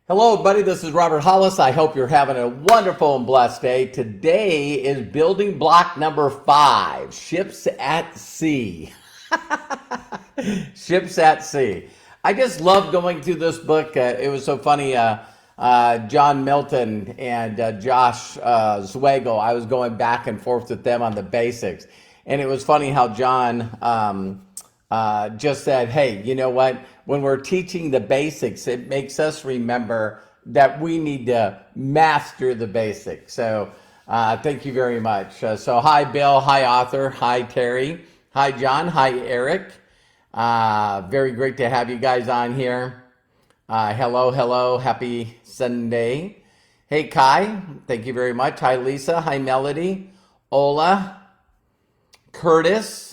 Hello, everybody. This is Robert Hollis. I hope you're having a wonderful and blessed day. Today is building block number 5, ships at sea. Ships at sea. I just love going through this book. It was so funny. John Milton and Josh Zwagel, I was going back and forth with them on the basics. And it was funny how John just said, hey, you know what? When we're teaching the basics, it makes us remember that we need to master the basics. So thank you very much. So hi, Bill. Hi, Arthur. Hi, Terry. Hi, John. Hi, Eric. Very great to have you guys on here. Hello. Happy Sunday. Hey, Kai. Thank you very much. Hi, Lisa. Hi, Melody. Ola. Curtis.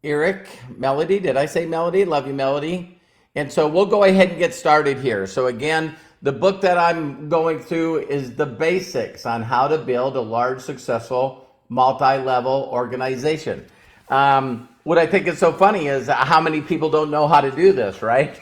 Eric, Melody, did I say Melody? Love you, Melody. And so we'll go ahead and get started here. So again, the book that I'm going through is the basics on how to build a large, successful, multi-level organization. What I think is so funny is how many people don't know how to do this, right?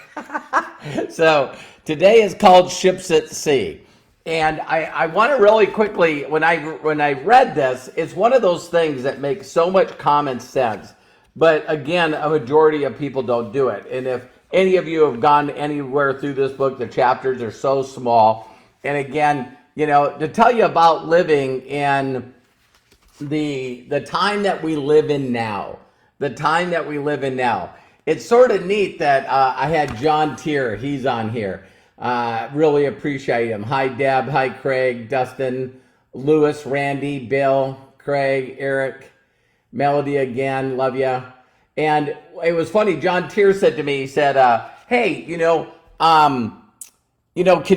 So today is called Ships at Sea. And I want to really quickly, when I read this, it's one of those things that makes so much common sense. But again, a majority of people don't do it. And if any of you have gone anywhere through this book, the chapters are so small. And again, you know, to tell you about living in the time that we live in now, it's sort of neat that I had John Tier, he's on here. Really appreciate him. Hi, Deb. Hi, Craig, Dustin, Lewis, Randy, Bill, Craig, Eric, Melody again, love ya. And it was funny, John Tier said to me, he said, hey, can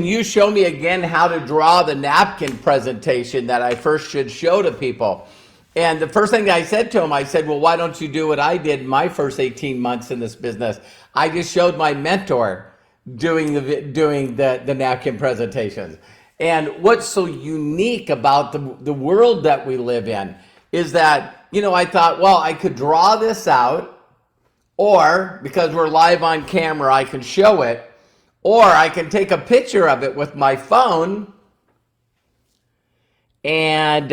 you show me again how to draw the napkin presentation that I first should show to people? And the first thing I said to him, I said, well, why don't you do what I did my first 18 months in this business? I just showed my mentor doing the napkin presentations. And what's so unique about the world that we live in is that, I thought, well, I could draw this out, or because we're live on camera, I can show it, or I can take a picture of it with my phone and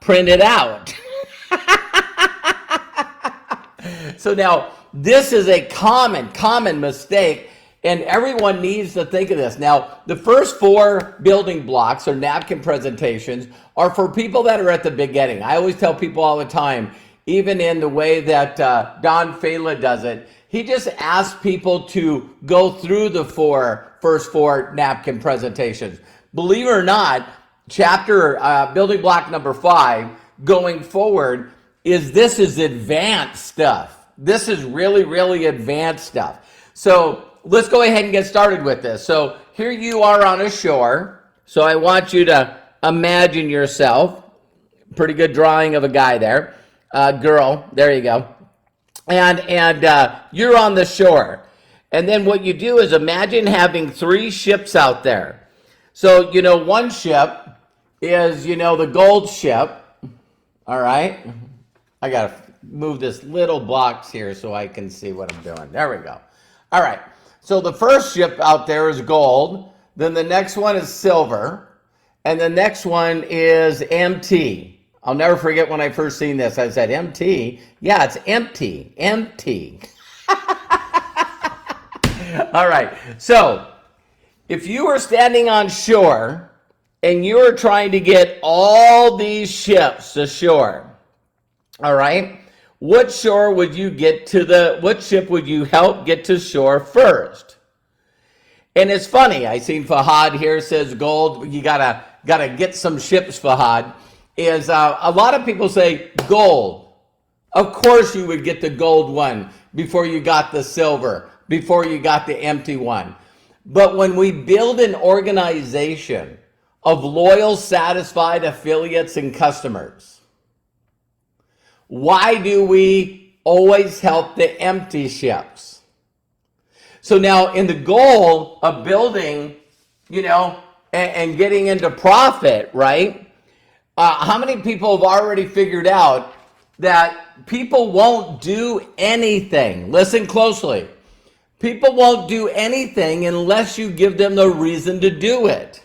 print it out. So now, this is a common mistake, and everyone needs to think of this. Now, the first 4 building blocks or napkin presentations are for people that are at the beginning. I always tell people all the time, even in the way that Don Fela does it, he just asks people to go through the first four napkin presentations. Believe it or not, building block number 5, going forward, is advanced stuff. This is really, really advanced stuff. So let's go ahead and get started with this. So here you are on a shore. So I want you to imagine yourself. Pretty good drawing of a guy there. Girl, there you go. And you're on the shore. And then what you do is imagine having 3 ships out there. So, one ship is, the gold ship. All right. I got to move this little box here so I can see what I'm doing. There we go. All right. So the first ship out there is gold, then the next one is silver, and the next one is MT. I'll never forget when I first seen this. I said, MT? Yeah, it's empty. All right. So if you were standing on shore and you were trying to get all these ships ashore, all right, what ship would you help get to shore first? And it's funny, I seen Fahad here says gold, you gotta get some ships, Fahad, is a lot of people say gold. Of course you would get the gold one before you got the silver, before you got the empty one. But when we build an organization of loyal, satisfied affiliates and customers, why do we always help the empty ships? So now in the goal of building, and getting into profit, right? How many people have already figured out that people won't do anything? Listen closely. People won't do anything unless you give them the reason to do it.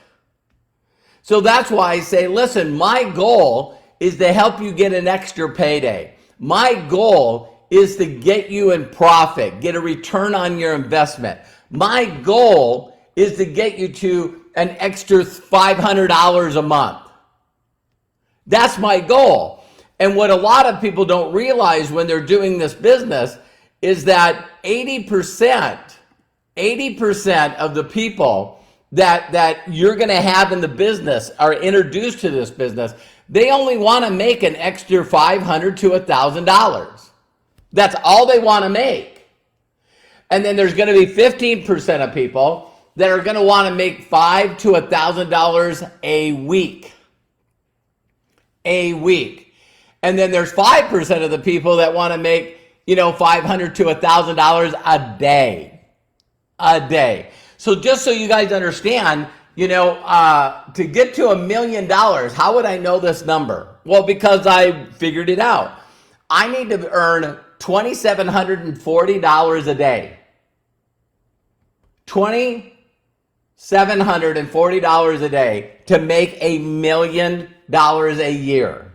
So that's why I say, listen, my goal is to help you get an extra payday. My goal is to get you in profit, get a return on your investment. My goal is to get you to an extra $500 a month. That's my goal. And what a lot of people don't realize when they're doing this business is that 80% of the people that you're going to have in the business are introduced to this business, they only want to make an extra $500 to $1,000. That's all they want to make. And then there's going to be 15% of people that are going to want to make $5,000 to $1,000 a week. A week. And then there's 5% of the people that want to make, $500 to $1,000 a day. A day. So just so you guys understand, to get to $1 million, how would I know this number? Well, because I figured it out. I need to earn $2,740 a day. $2,740 a day to make $1 million a year.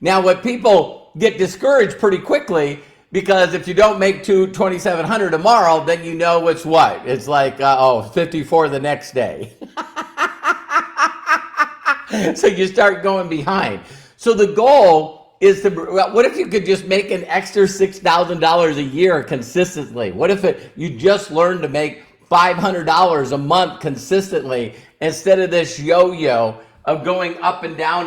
Now, what people get discouraged pretty quickly, because if you don't make $2,700 tomorrow, then you know it's what? It's like, 54 the next day. So you start going behind. So the goal is to, what if you could just make an extra $6,000 a year consistently? What if you just learned to make $500 a month consistently instead of this yo-yo of going up and down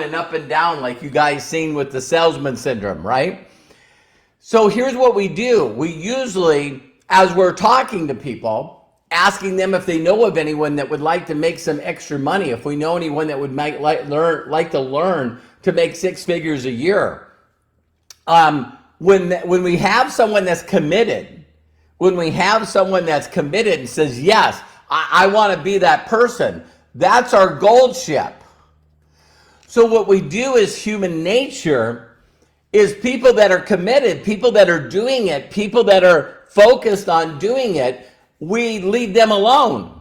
like you guys seen with the salesman syndrome, right? So here's what we do. We usually, as we're talking to people, asking them if they know of anyone that would like to make some extra money, if we know anyone that would like to learn to make 6 figures a year. When we have someone that's committed, and says, yes, I want to be that person, that's our gold ship. So what we do is human nature is people that are committed, people that are doing it, people that are focused on doing it, we leave them alone.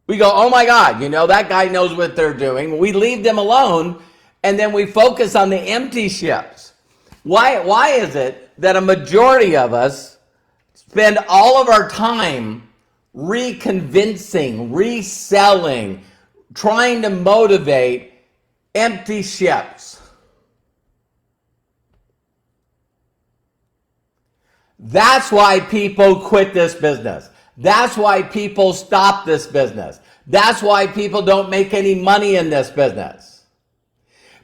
We go, oh my God, that guy knows what they're doing. We leave them alone, and then we focus on the empty ships. Why is it that a majority of us spend all of our time reconvincing, reselling, trying to motivate empty ships? That's why people quit this business. That's why people stop this business. That's why people don't make any money in this business.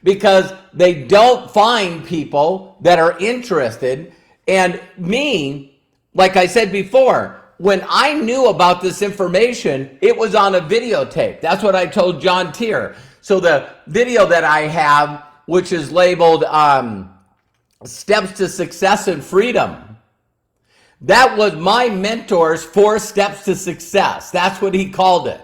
Because they don't find people that are interested. And me, like I said before, when I knew about this information, it was on a videotape. That's what I told John Tier. So the video that I have, which is labeled Steps to Success and Freedom, that was my mentor's 4 steps to success. That's what he called it.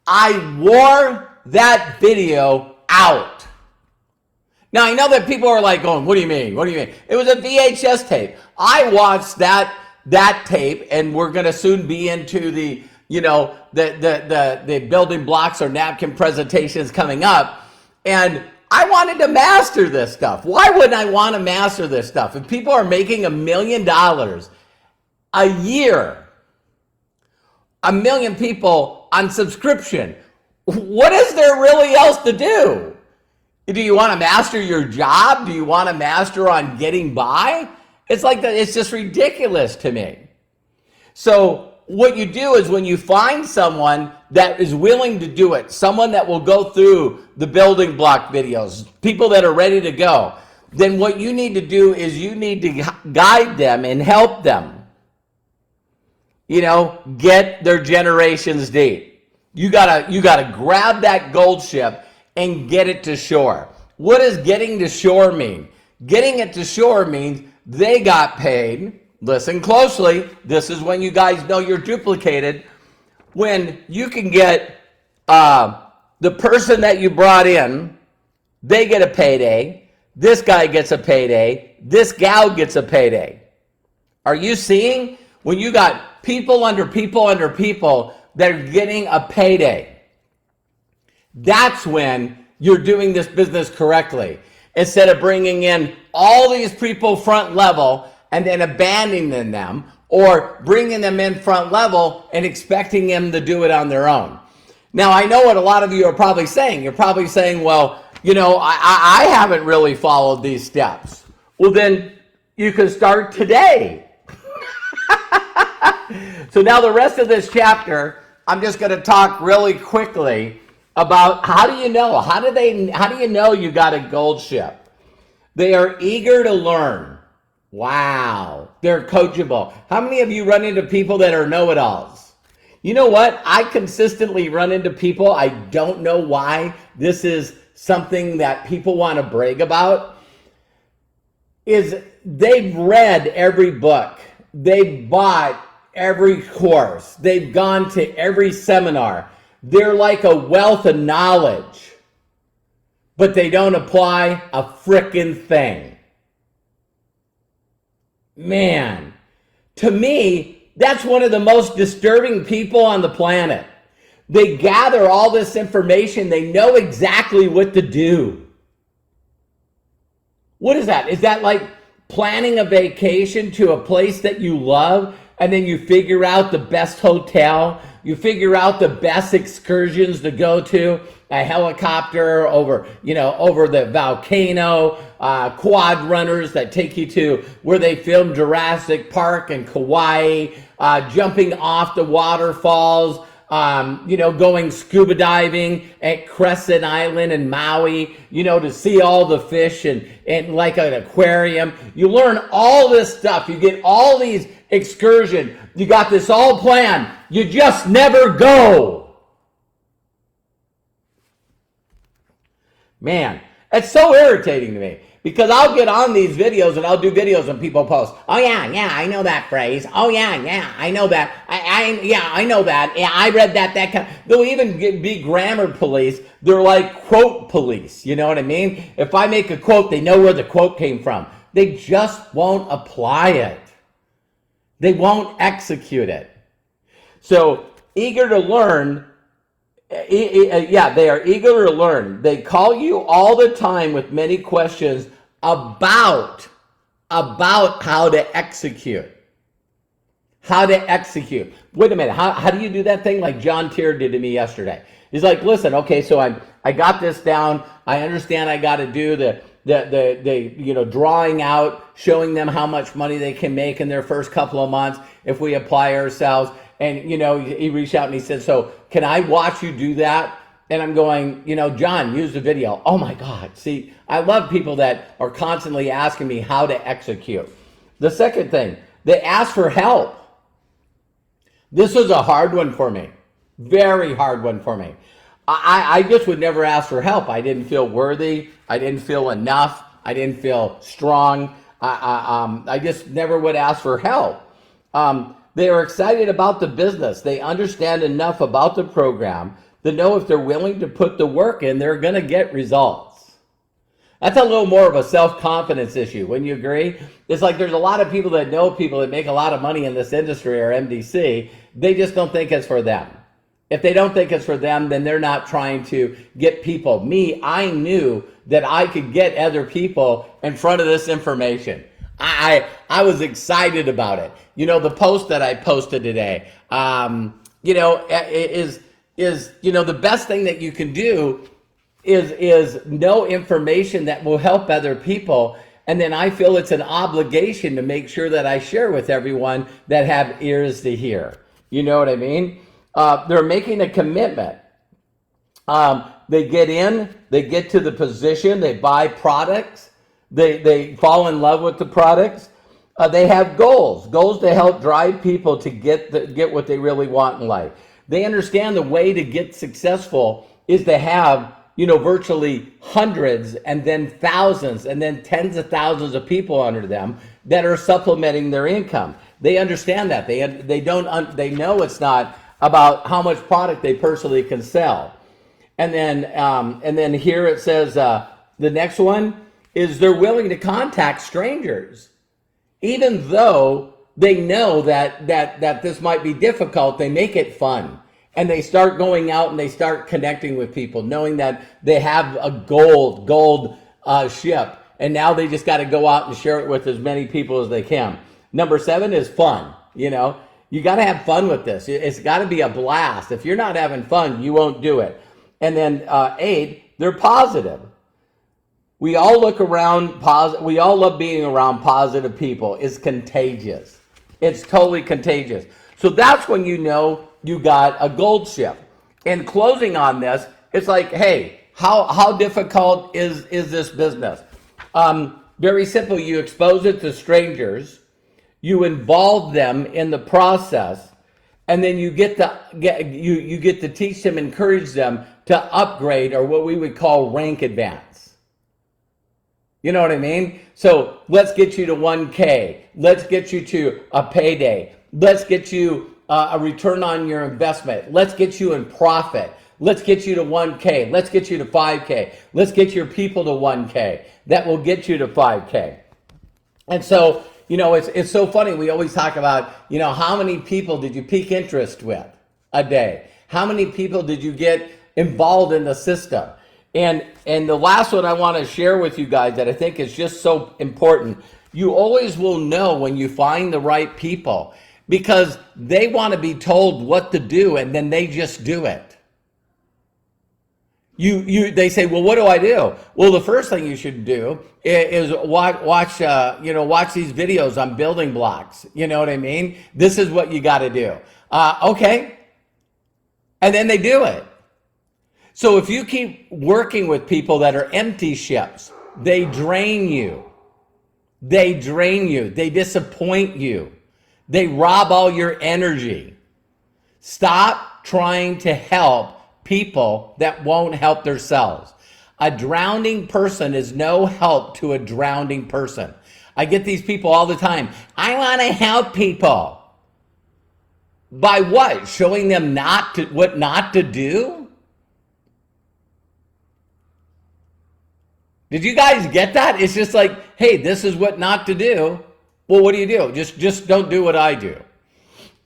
I wore that video out. Now, I know that people are like going, what do you mean? What do you mean? It was a VHS tape. I watched that tape, and we're going to soon be into the building blocks or napkin presentations coming up. And I wanted to master this stuff. Why wouldn't I want to master this stuff? If people are making $1 million a year, 1 million people on subscription, what is there really else to do? Do you want to master your job? Do you want to master on getting by? It's like that. It's just ridiculous to me. So what you do is when you find someone that is willing to do it, someone that will go through the building block videos, people that are ready to go, then what you need to do is you need to guide them and help them, get their generations deep. You gotta grab that gold ship and get it to shore. What does getting to shore mean? Getting it to shore means they got paid. Listen closely. This is when you guys know you're duplicated. When you can get the person that you brought in, they get a payday. This guy gets a payday. this gal gets a payday. Are you seeing when you got people under people under people that are getting a payday? That's when you're doing this business correctly. Instead of bringing in all these people front level and then abandoning them, or bringing them in front level and expecting them to do it on their own. Now, I know what a lot of you are probably saying. You're probably saying, well, you know, I haven't really followed these steps. Well, then you can start today. So now the rest of this chapter, I'm just going to talk really quickly about how do you know? How do you know you got a gold ship? They are eager to learn. Wow. They're coachable. How many of you run into people that are know-it-alls? You know what? I consistently run into people. I don't know why this is something that people want to brag about. Is they've read every book. They've bought every course. They've gone to every seminar. They're like a wealth of knowledge, but they don't apply a frickin' thing. Man, to me, that's one of the most disturbing people on the planet. They gather all this information. They know exactly what to do. What is that? Is that like planning a vacation to a place that you love, and then you figure out the best hotel, you figure out the best excursions to go to, a helicopter over the volcano, quad runners that take you to where they filmed Jurassic Park and Kauai, jumping off the waterfalls, going scuba diving at Crescent Island in Maui, to see all the fish and like an aquarium. You learn all this stuff. You get all these excursions. You got this all planned. You just never go. Man, it's so irritating to me because I'll get on these videos and I'll do videos and people post, oh yeah, I know that phrase. Oh yeah, I know that. I know that. Yeah, I read that. They'll even be grammar police. They're like quote police. You know what I mean? If I make a quote, they know where the quote came from. They just won't apply it. They won't execute it. So eager to learn. They are eager to learn. They call you all the time with many questions about how to execute. How to execute. Wait a minute. How do you do that thing like John Tier did to me yesterday? He's like, listen, okay, so I got this down. I understand I got to do the drawing out, showing them how much money they can make in their first couple of months if we apply ourselves. And, he reached out and he said, so can I watch you do that? And I'm going, John, use the video. Oh my God. See, I love people that are constantly asking me how to execute. The second thing, they ask for help. This was a hard one for me. Very hard one for me. I just would never ask for help. I didn't feel worthy. I didn't feel enough. I didn't feel strong. I just never would ask for help. They are excited about the business. They understand enough about the program to know if they're willing to put the work in, they're going to get results. That's a little more of a self-confidence issue. Wouldn't you agree? It's like there's a lot of people that know people that make a lot of money in this industry or MDC. They just don't think it's for them. If they don't think it's for them, then they're not trying to get people. Me, I knew that I could get other people in front of this information. I was excited about it. The post that I posted today, is the best thing that you can do is know information that will help other people. And then I feel it's an obligation to make sure that I share with everyone that have ears to hear. You know what I mean? They're making a commitment. They get in, they get to the position, they buy products. They fall in love with the products. They have goals to help drive people to get what they really want in life. They understand the way to get successful is to have, virtually hundreds and then thousands and then tens of thousands of people under them that are supplementing their income. They understand that. They know it's not about how much product they personally can sell. And then here it says the next one is they're willing to contact strangers. Even though they know that this might be difficult, they make it fun. And they start going out and they start connecting with people, knowing that they have a gold ship. And now they just got to go out and share it with as many people as they can. Number 7 is fun. You know, you got to have fun with this. It's got to be a blast. If you're not having fun, you won't do it. And then 8, they're positive. We all look around we all love being around positive people. It's contagious. It's totally contagious. So that's when you know you got a gold ship. In closing on this, it's like, hey, how difficult is this business? Very simple. You expose it to strangers, you involve them in the process, and then you get to teach them, encourage them to upgrade, or what we would call rank advance. You know what I mean? So let's get you to 1K. Let's get you to a payday. Let's get you a return on your investment. Let's get you in profit. Let's get you to 1K. Let's get you to 5K. Let's get your people to 1K. That will get you to 5K. And so, you know, it's so funny. We always talk about, you know, how many people did you pique interest with a day? How many people did you get involved in the system? And the last one I want to share with you guys that I think is just so important. You always will know when you find the right people, because they want to be told what to do and then they just do it. They say, well, what do I do? Well, the first thing you should do is watch these videos on building blocks. You know what I mean? This is what you got to do. Okay. And then they do it. So if you keep working with people that are empty ships, they drain you. They drain you. They disappoint you. They rob all your energy. Stop trying to help people that won't help themselves. A drowning person is no help to a drowning person. I get these people all the time. I want to help people. By what? Showing them what not to do? Did you guys get that? It's just like, hey, this is what not to do. Well, what do you do? Just don't do what I do.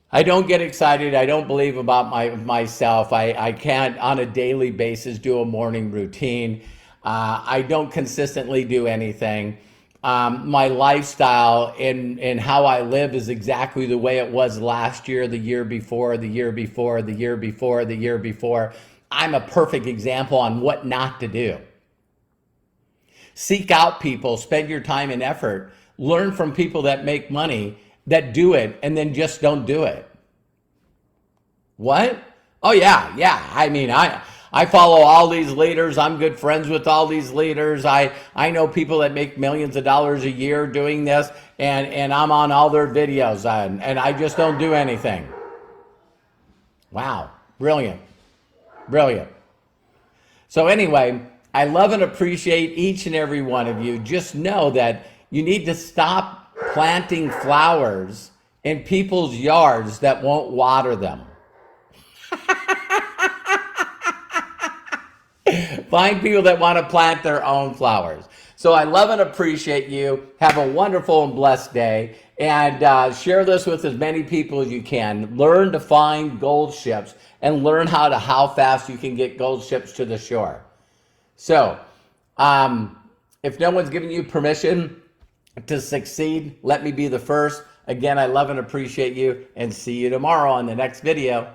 I don't get excited. I don't believe about myself. I can't on a daily basis do a morning routine. I don't consistently do anything. My lifestyle and how I live is exactly the way it was last year, the year before, the year before, the year before, the year before. I'm a perfect example on what not to do. Seek out people, spend your time and effort, learn from people that make money, that do it, and then just don't do it. What? Oh yeah. I mean, I follow all these leaders. I'm good friends with all these leaders. I know people that make millions of dollars a year doing this, and I'm on all their videos, and I just don't do anything. Wow, brilliant. So anyway, I love and appreciate each and every one of you. Just know that you need to stop planting flowers in people's yards that won't water them. Find people that want to plant their own flowers. So I love and appreciate you. Have a wonderful and blessed day. And share this with as many people as you can. Learn to find gold ships and learn how fast you can get gold ships to the shore. So, if no one's giving you permission to succeed, let me be the first. Again, I love and appreciate you, and see you tomorrow on the next video.